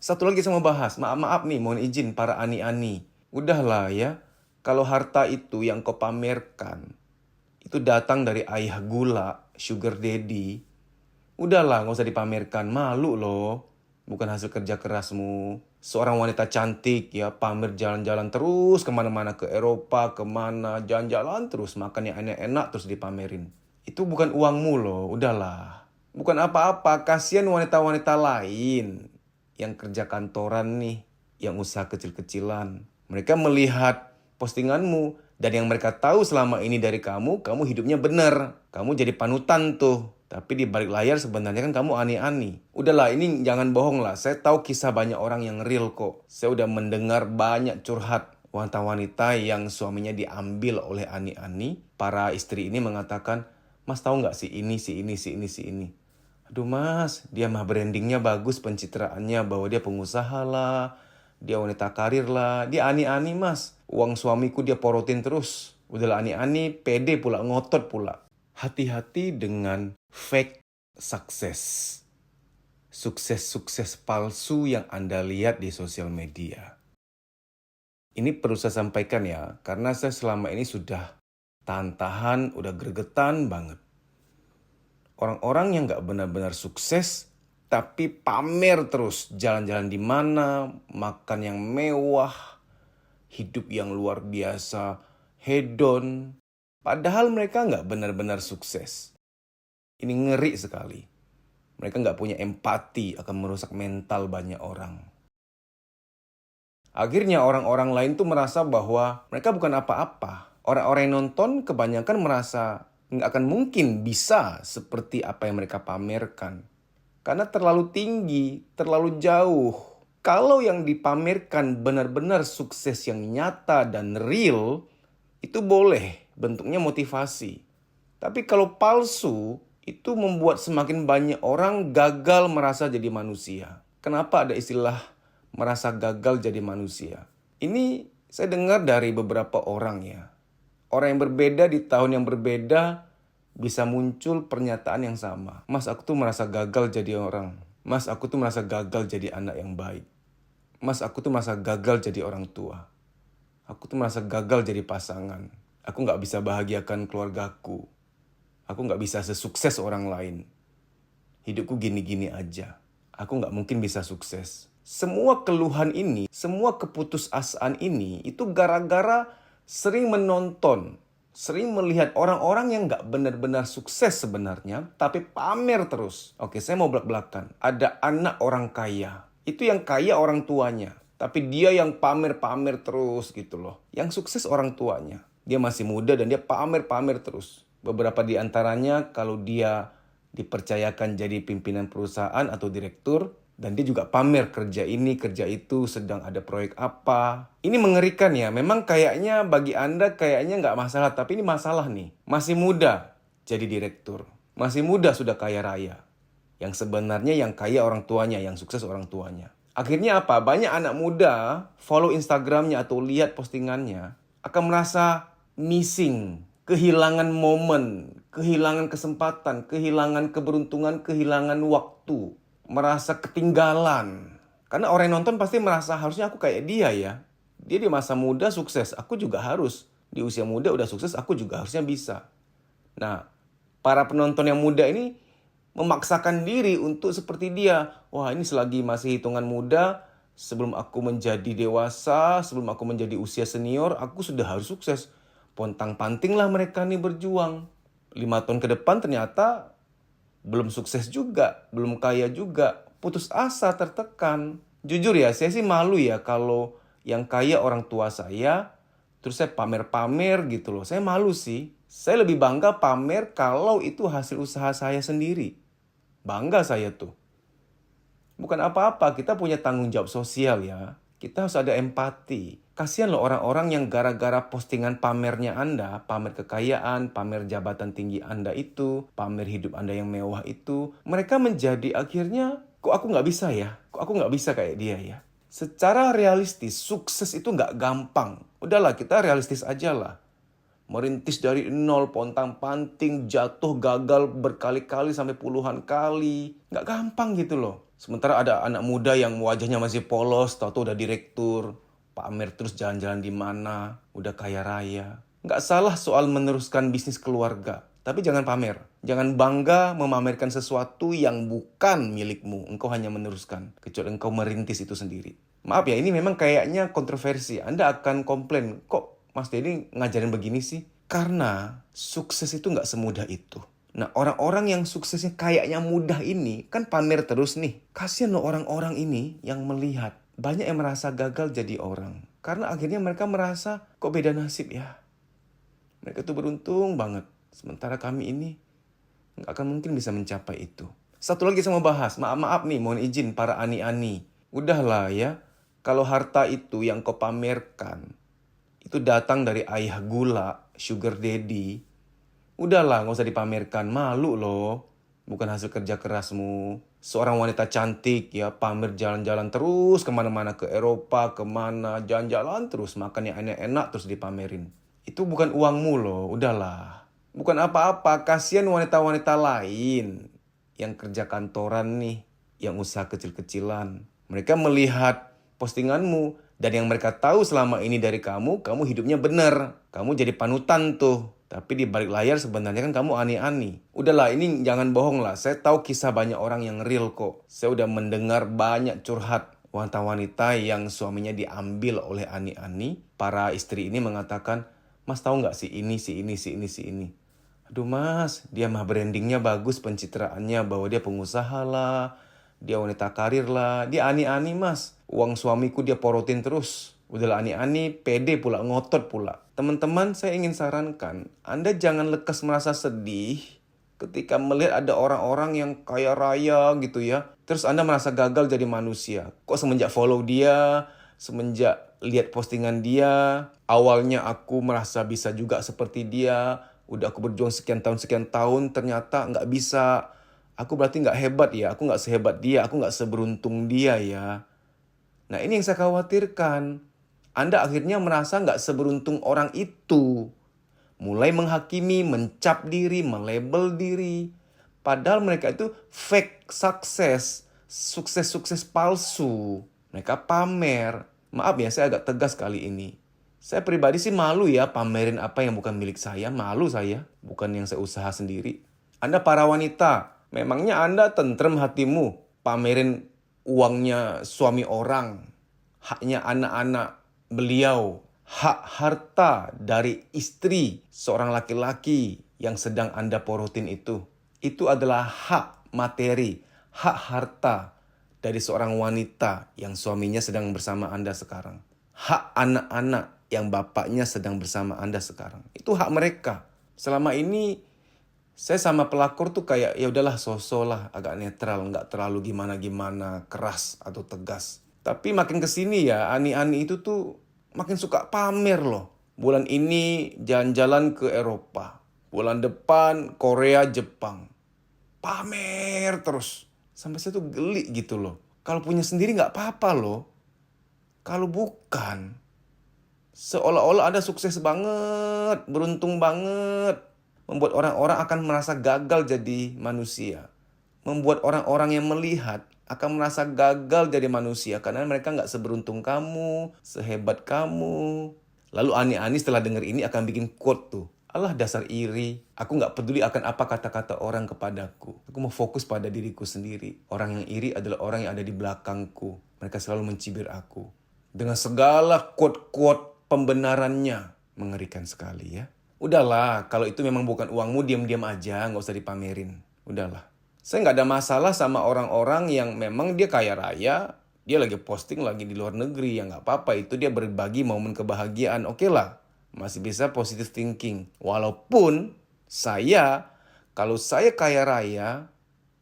Satu lagi saya mau bahas, maaf-maaf nih, mohon izin para ani-ani. Udahlah ya, kalau harta itu yang kau pamerkan, itu datang dari ayah gula, sugar daddy. Udahlah, nggak usah dipamerkan, malu loh. Bukan hasil kerja kerasmu. Seorang wanita cantik ya, pamer jalan-jalan terus kemana-mana, ke Eropa, kemana, jalan-jalan terus, makan yang enak-enak terus dipamerin. Itu bukan uangmu loh, udahlah. Bukan apa-apa, kasihan wanita-wanita lain yang kerja kantoran nih, yang usaha kecil-kecilan. Mereka melihat postinganmu dan yang mereka tahu selama ini dari kamu hidupnya benar. Kamu jadi panutan tuh. Tapi di balik layar sebenarnya kan kamu ani-ani. Udahlah, ini jangan bohong lah. Saya tahu kisah banyak orang yang real kok. Saya udah mendengar banyak curhat wanita-wanita yang suaminya diambil oleh ani-ani. Para istri ini mengatakan, "Mas tahu nggak si ini, si ini, si ini, si ini." Aduh mas, dia mah brandingnya bagus, pencitraannya bahwa dia pengusaha lah, dia wanita karir lah, dia ani-ani mas. Uang suamiku dia porotin terus. Udahlah ani-ani, pede pula, ngotot pula. Hati-hati dengan fake sukses. Sukses-sukses palsu yang Anda lihat di sosial media. Ini perlu saya sampaikan ya, karena saya selama ini sudah tahan-tahan, udah gregetan banget. Orang-orang yang gak benar-benar sukses, tapi pamer terus. Jalan-jalan di mana, makan yang mewah, hidup yang luar biasa, hedon. Padahal mereka gak benar-benar sukses. Ini ngeri sekali. Mereka gak punya empati, akan merusak mental banyak orang. Akhirnya orang-orang lain tuh merasa bahwa mereka bukan apa-apa. Orang-orang yang nonton kebanyakan merasa nggak akan mungkin bisa seperti apa yang mereka pamerkan. Karena terlalu tinggi, terlalu jauh. Kalau yang dipamerkan benar-benar sukses yang nyata dan real, itu boleh, bentuknya motivasi. Tapi kalau palsu, itu membuat semakin banyak orang gagal merasa jadi manusia. Kenapa ada istilah merasa gagal jadi manusia? Ini saya dengar dari beberapa orang ya. Orang yang berbeda di tahun yang berbeda bisa muncul pernyataan yang sama. Mas, aku tuh merasa gagal jadi orang. Mas, aku tuh merasa gagal jadi anak yang baik. Mas, aku tuh merasa gagal jadi orang tua. Aku tuh merasa gagal jadi pasangan. Aku gak bisa bahagiakan keluargaku. Aku gak bisa sesukses orang lain. Hidupku gini-gini aja. Aku gak mungkin bisa sukses. Semua keluhan ini, semua keputusasaan ini, itu gara-gara sering menonton, sering melihat orang-orang yang gak benar-benar sukses sebenarnya, tapi pamer terus. Oke, saya mau belak-belakan. Ada anak orang kaya. Itu yang kaya orang tuanya. Tapi dia yang pamer-pamer terus gitu loh. Yang sukses orang tuanya. Dia masih muda dan dia pamer-pamer terus. Beberapa di antaranya kalau dia dipercayakan jadi pimpinan perusahaan atau direktur, dan dia juga pamer kerja ini, kerja itu, sedang ada proyek apa. Ini mengerikan ya. Memang kayaknya bagi Anda kayaknya nggak masalah. Tapi ini masalah nih. Masih muda jadi direktur. Masih muda sudah kaya raya. Yang sebenarnya yang kaya orang tuanya, yang sukses orang tuanya. Akhirnya apa? Banyak anak muda follow Instagramnya atau lihat postingannya akan merasa missing. Kehilangan momen, kehilangan kesempatan, kehilangan keberuntungan, kehilangan waktu. Merasa ketinggalan. Karena orang yang nonton pasti merasa harusnya aku kayak dia ya. Dia di masa muda sukses, aku juga harus. Di usia muda udah sukses, aku juga harusnya bisa. Nah, para penonton yang muda ini memaksakan diri untuk seperti dia. Wah, ini selagi masih hitungan muda, sebelum aku menjadi dewasa, sebelum aku menjadi usia senior, aku sudah harus sukses. Pontang-panting lah mereka nih berjuang. 5 tahun ke depan ternyata belum sukses juga, belum kaya juga, putus asa, tertekan. Jujur ya, saya sih malu ya kalau yang kaya orang tua saya, terus saya pamer-pamer gitu loh. Saya malu sih. Saya lebih bangga pamer kalau itu hasil usaha saya sendiri. Bangga saya tuh. Bukan apa-apa, kita punya tanggung jawab sosial ya. Kita harus ada empati. Kasihan loh orang-orang yang gara-gara postingan pamernya Anda, pamer kekayaan, pamer jabatan tinggi Anda itu, pamer hidup Anda yang mewah itu, mereka menjadi akhirnya, kok aku nggak bisa ya? Kok aku nggak bisa kayak dia ya? Secara realistis, sukses itu nggak gampang. Udahlah, kita realistis aja lah. Merintis dari nol, pontang-panting, jatuh, gagal berkali-kali sampai puluhan kali. Nggak gampang gitu loh. Sementara ada anak muda yang wajahnya masih polos, tahu-tahu udah direktur, pamer terus jalan-jalan di mana, udah kaya raya. Nggak salah soal meneruskan bisnis keluarga, tapi jangan pamer. Jangan bangga memamerkan sesuatu yang bukan milikmu. Engkau hanya meneruskan, kecuali engkau merintis itu sendiri. Maaf ya, ini memang kayaknya kontroversi. Anda akan komplain, kok Mas Denny ngajarin begini sih? Karena sukses itu nggak semudah itu. Nah, orang-orang yang suksesnya kayaknya mudah ini kan pamer terus nih. Kasian loh orang-orang ini yang melihat. Banyak yang merasa gagal jadi orang. Karena akhirnya mereka merasa, kok beda nasib ya. Mereka tuh beruntung banget. Sementara kami ini nggak akan mungkin bisa mencapai itu. Satu lagi saya mau bahas. Maaf nih, mohon izin para ani-ani. Udahlah ya. Kalau harta itu yang kau pamerkan, itu datang dari ayah gula, sugar daddy. Udahlah, nggak usah dipamerkan. Malu loh. Bukan hasil kerja kerasmu. Seorang wanita cantik ya, pamer jalan-jalan terus kemana-mana. Ke Eropa, kemana, jalan-jalan terus. Makan yang enak-enak terus dipamerin. Itu bukan uangmu loh, udahlah. Bukan apa-apa, kasihan wanita-wanita lain. Yang kerja kantoran nih, yang usaha kecil-kecilan. Mereka melihat postinganmu. Dan yang mereka tahu selama ini dari kamu hidupnya benar. Kamu jadi panutan tuh. Tapi di balik layar sebenarnya kan kamu ani-ani. Udahlah, ini jangan bohong lah. Saya tahu kisah banyak orang yang real kok. Saya udah mendengar banyak curhat wanita-wanita yang suaminya diambil oleh ani-ani. Para istri ini mengatakan, Mas tahu nggak si ini, si ini, si ini, si ini. Aduh mas, dia mah brandingnya bagus, pencitraannya bahwa dia pengusaha lah. Dia wanita karir lah. Dia ani-ani mas. Uang suamiku dia porotin terus. Udahlah ani-ani, pede pula, ngotot pula. Teman-teman, saya ingin sarankan, Anda jangan lekas merasa sedih ketika melihat ada orang-orang yang kaya raya gitu ya. Terus Anda merasa gagal jadi manusia. Kok semenjak follow dia, semenjak lihat postingan dia, awalnya aku merasa bisa juga seperti dia. Udah aku berjuang sekian tahun, ternyata nggak bisa. Aku berarti nggak hebat ya, aku nggak sehebat dia, aku nggak seberuntung dia ya. Nah ini yang saya khawatirkan. Anda akhirnya merasa nggak seberuntung orang itu. Mulai menghakimi, mencap diri, melabel diri. Padahal mereka itu fake sukses. Sukses-sukses palsu. Mereka pamer. Maaf ya, saya agak tegas kali ini. Saya pribadi sih malu ya pamerin apa yang bukan milik saya. Malu saya, bukan yang saya usaha sendiri. Anda para wanita, memangnya Anda tentrem hatimu pamerin uangnya suami orang, haknya anak-anak beliau, hak harta dari istri seorang laki-laki yang sedang Anda porotin itu. Itu adalah hak materi, hak harta dari seorang wanita yang suaminya sedang bersama Anda sekarang. Hak anak-anak yang bapaknya sedang bersama Anda sekarang. Itu hak mereka. Selama ini saya sama pelakor tuh kayak ya udahlah sosok lah, agak netral, nggak terlalu gimana-gimana, keras atau tegas. Tapi makin kesini ya, ani-ani itu tuh makin suka pamer loh. Bulan ini jalan-jalan ke Eropa. Bulan depan Korea, Jepang. Pamer terus. Sampai saya tuh geli gitu loh. Kalau punya sendiri nggak apa-apa loh. Kalau bukan, seolah-olah Anda sukses banget, beruntung banget. Membuat orang-orang akan merasa gagal jadi manusia. Membuat orang-orang yang melihat akan merasa gagal jadi manusia. Karena mereka nggak seberuntung kamu, sehebat kamu. Lalu ani-ani setelah dengar ini akan bikin quote tuh. Allah dasar iri. Aku nggak peduli akan apa kata-kata orang kepadaku. Aku mau fokus pada diriku sendiri. Orang yang iri adalah orang yang ada di belakangku. Mereka selalu mencibir aku. Dengan segala quote-quote pembenarannya. Mengerikan sekali ya. Udahlah, kalau itu memang bukan uangmu, diam-diam aja, nggak usah dipamerin. Udahlah. Saya nggak ada masalah sama orang-orang yang memang dia kaya raya, dia lagi posting lagi di luar negeri, ya nggak apa-apa. Itu dia berbagi momen kebahagiaan, oke lah. Masih bisa positive thinking. Walaupun kalau saya kaya raya,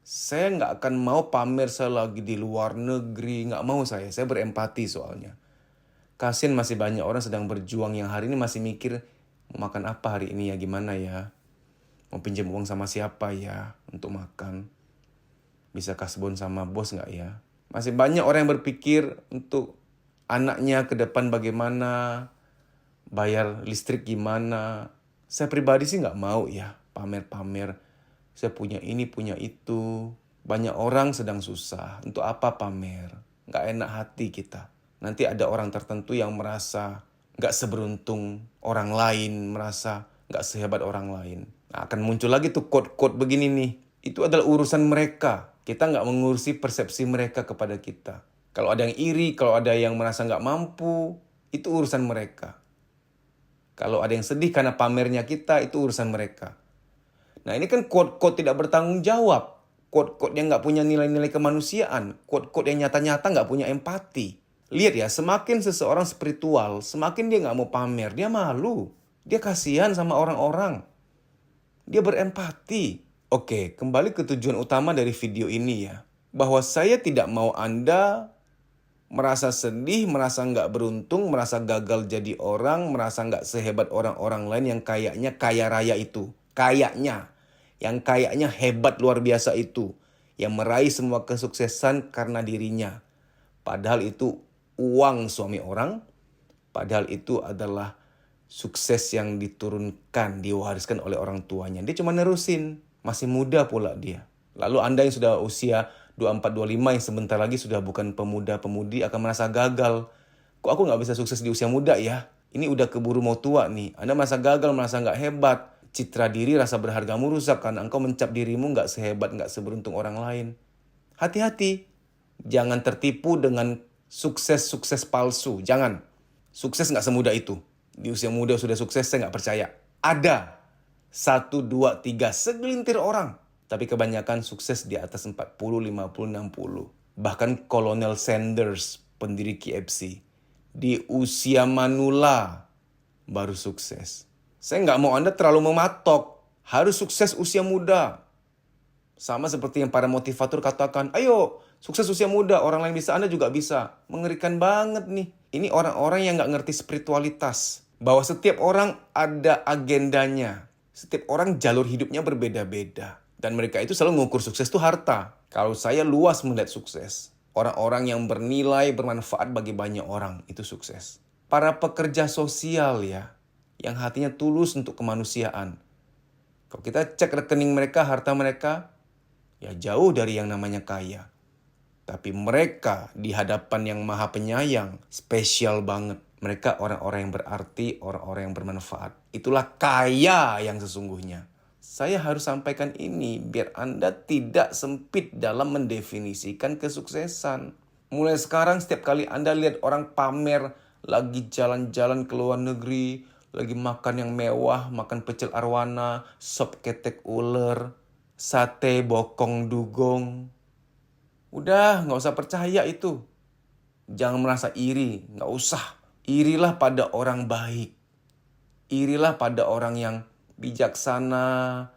saya nggak akan mau pamer saya lagi di luar negeri, nggak mau saya berempati soalnya. Kasian masih banyak orang sedang berjuang yang hari ini masih mikir, mau makan apa hari ini ya, gimana ya? Mau pinjam uang sama siapa ya untuk makan? Bisa kasbon sama bos nggak ya? Masih banyak orang yang berpikir untuk anaknya ke depan bagaimana, bayar listrik gimana. Saya pribadi sih nggak mau ya pamer-pamer. Saya punya ini, punya itu. Banyak orang sedang susah. Untuk apa pamer? Nggak enak hati kita. Nanti ada orang tertentu yang merasa nggak seberuntung orang lain, merasa nggak sehebat orang lain. Nah, akan muncul lagi tuh quote-quote begini nih. Itu adalah urusan mereka. Kita nggak mengurusi persepsi mereka kepada kita. Kalau ada yang iri, kalau ada yang merasa nggak mampu, itu urusan mereka. Kalau ada yang sedih karena pamernya kita, itu urusan mereka. Nah, ini kan quote-quote tidak bertanggung jawab. Quote-quote yang nggak punya nilai-nilai kemanusiaan. Quote-quote yang nyata-nyata nggak punya empati. Lihat ya, semakin seseorang spiritual, semakin dia nggak mau pamer. Dia malu. Dia kasihan sama orang-orang. Dia berempati. Oke, kembali ke tujuan utama dari video ini ya. Bahwa saya tidak mau Anda merasa sedih, merasa nggak beruntung, merasa gagal jadi orang, merasa nggak sehebat orang-orang lain yang kayaknya kaya raya itu. Kayaknya. Yang kayaknya hebat luar biasa itu. Yang meraih semua kesuksesan karena dirinya. Padahal itu uang suami orang. Padahal itu adalah sukses yang diturunkan, diwariskan oleh orang tuanya. Dia cuma nerusin. Masih muda pula dia. Lalu Anda yang sudah usia 24, 25 yang sebentar lagi sudah bukan pemuda-pemudi akan merasa gagal. Kok aku nggak bisa sukses di usia muda ya? Ini udah keburu mau tua nih. Anda merasa gagal, merasa nggak hebat. Citra diri, rasa berhargamu rusak karena engkau mencap dirimu nggak sehebat, nggak seberuntung orang lain. Hati-hati. Jangan tertipu dengan sukses-sukses palsu. Jangan. Sukses nggak semudah itu. Di usia muda sudah sukses, saya nggak percaya. Ada. 1, 2, 3, segelintir orang. Tapi kebanyakan sukses di atas 40, 50, 60. Bahkan Kolonel Sanders, pendiri KFC. Di usia manula baru sukses. Saya nggak mau Anda terlalu mematok. Harus sukses usia muda. Sama seperti yang para motivator katakan, ayo sukses usia muda, orang lain bisa, Anda juga bisa. Mengerikan banget nih. Ini orang-orang yang nggak ngerti spiritualitas. Bahwa setiap orang ada agendanya. Setiap orang jalur hidupnya berbeda-beda. Dan mereka itu selalu mengukur sukses itu harta. Kalau saya luas melihat sukses. Orang-orang yang bernilai, bermanfaat bagi banyak orang, itu sukses. Para pekerja sosial ya, yang hatinya tulus untuk kemanusiaan. Kalau kita cek rekening mereka, harta mereka, ya jauh dari yang namanya kaya. Tapi mereka di hadapan yang maha penyayang, spesial banget. Mereka orang-orang yang berarti, orang-orang yang bermanfaat. Itulah kaya yang sesungguhnya. Saya harus sampaikan ini biar Anda tidak sempit dalam mendefinisikan kesuksesan. Mulai sekarang setiap kali Anda lihat orang pamer, lagi jalan-jalan ke luar negeri, lagi makan yang mewah, makan pecel arwana, sop ketek ular, sate bokong dugong. Udah, nggak usah percaya itu. Jangan merasa iri, nggak usah. Irilah pada orang baik. Irilah pada orang yang bijaksana,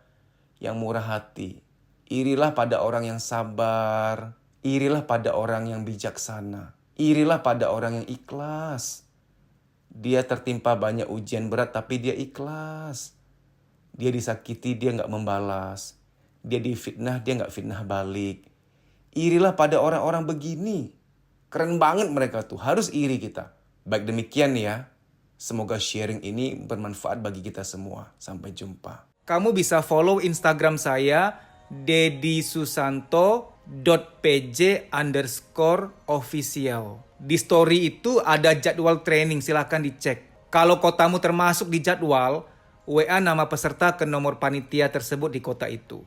yang murah hati. Irilah pada orang yang sabar. Irilah pada orang yang bijaksana. Irilah pada orang yang ikhlas. Dia tertimpa banyak ujian berat tapi dia ikhlas. Dia disakiti, dia nggak membalas. Dia difitnah, dia nggak fitnah balik. Irilah pada orang-orang begini. Keren banget mereka tuh, harus iri kita. Baik demikian ya. Semoga sharing ini bermanfaat bagi kita semua. Sampai jumpa. Kamu bisa follow Instagram saya deddysusanto.pj_official. Di story itu ada jadwal training, silahkan dicek. Kalau kotamu termasuk di jadwal, WA nama peserta ke nomor panitia tersebut di kota itu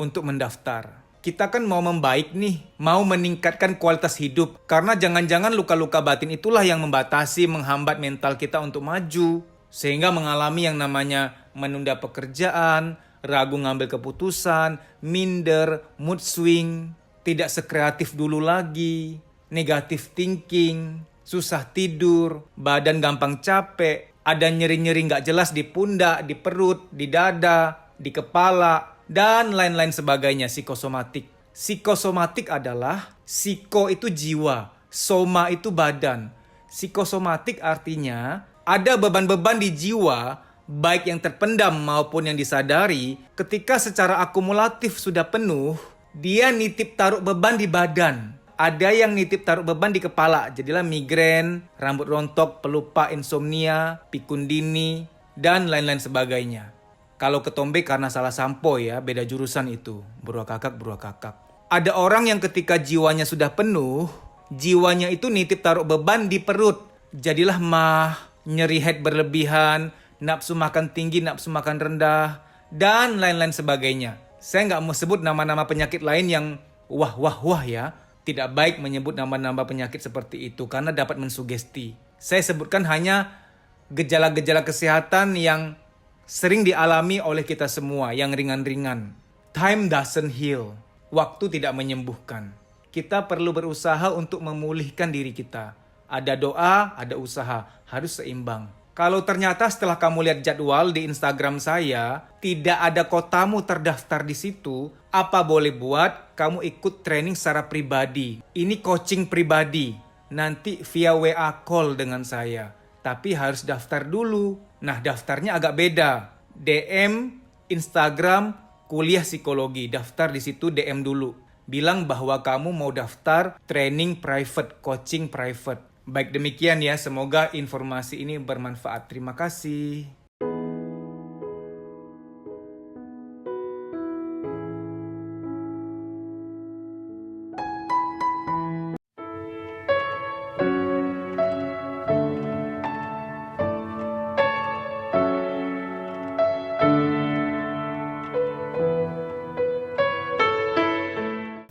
untuk mendaftar. Kita kan mau membaik nih, mau meningkatkan kualitas hidup. Karena jangan-jangan luka-luka batin itulah yang membatasi, menghambat mental kita untuk maju. Sehingga mengalami yang namanya menunda pekerjaan, ragu ngambil keputusan, minder, mood swing, tidak sekreatif dulu lagi, negative thinking, susah tidur, badan gampang capek, ada nyeri-nyeri nggak jelas di pundak, di perut, di dada, di kepala, dan lain-lain sebagainya, psikosomatik. Psikosomatik adalah, psiko itu jiwa, soma itu badan. Psikosomatik artinya ada beban-beban di jiwa, baik yang terpendam maupun yang disadari, ketika secara akumulatif sudah penuh, dia nitip taruh beban di badan. Ada yang nitip taruh beban di kepala, jadilah migrain, rambut rontok, pelupa, insomnia, pikun dini, dan lain-lain sebagainya. Kalau ketombe karena salah sampo ya, beda jurusan itu. Beruak kakak. Ada orang yang ketika jiwanya sudah penuh, jiwanya itu nitip taruh beban di perut. Jadilah mah, nyeri head berlebihan, nafsu makan tinggi, nafsu makan rendah, dan lain-lain sebagainya. Saya nggak mau sebut nama-nama penyakit lain yang wah ya. Tidak baik menyebut nama-nama penyakit seperti itu karena dapat mensugesti. Saya sebutkan hanya gejala-gejala kesehatan yang sering dialami oleh kita semua, yang ringan-ringan. Time doesn't heal. Waktu tidak menyembuhkan. Kita perlu berusaha untuk memulihkan diri kita. Ada doa, ada usaha. Harus seimbang. Kalau ternyata setelah kamu lihat jadwal di Instagram saya, tidak ada kotamu terdaftar di situ, apa boleh buat kamu ikut training secara pribadi. Ini coaching pribadi. Nanti via WA call dengan saya. Tapi harus daftar dulu. Nah, daftarnya agak beda. DM, Instagram, Kuliah Psikologi, daftar di situ DM dulu. Bilang bahwa kamu mau daftar training private, coaching private. Baik demikian ya, semoga informasi ini bermanfaat. Terima kasih.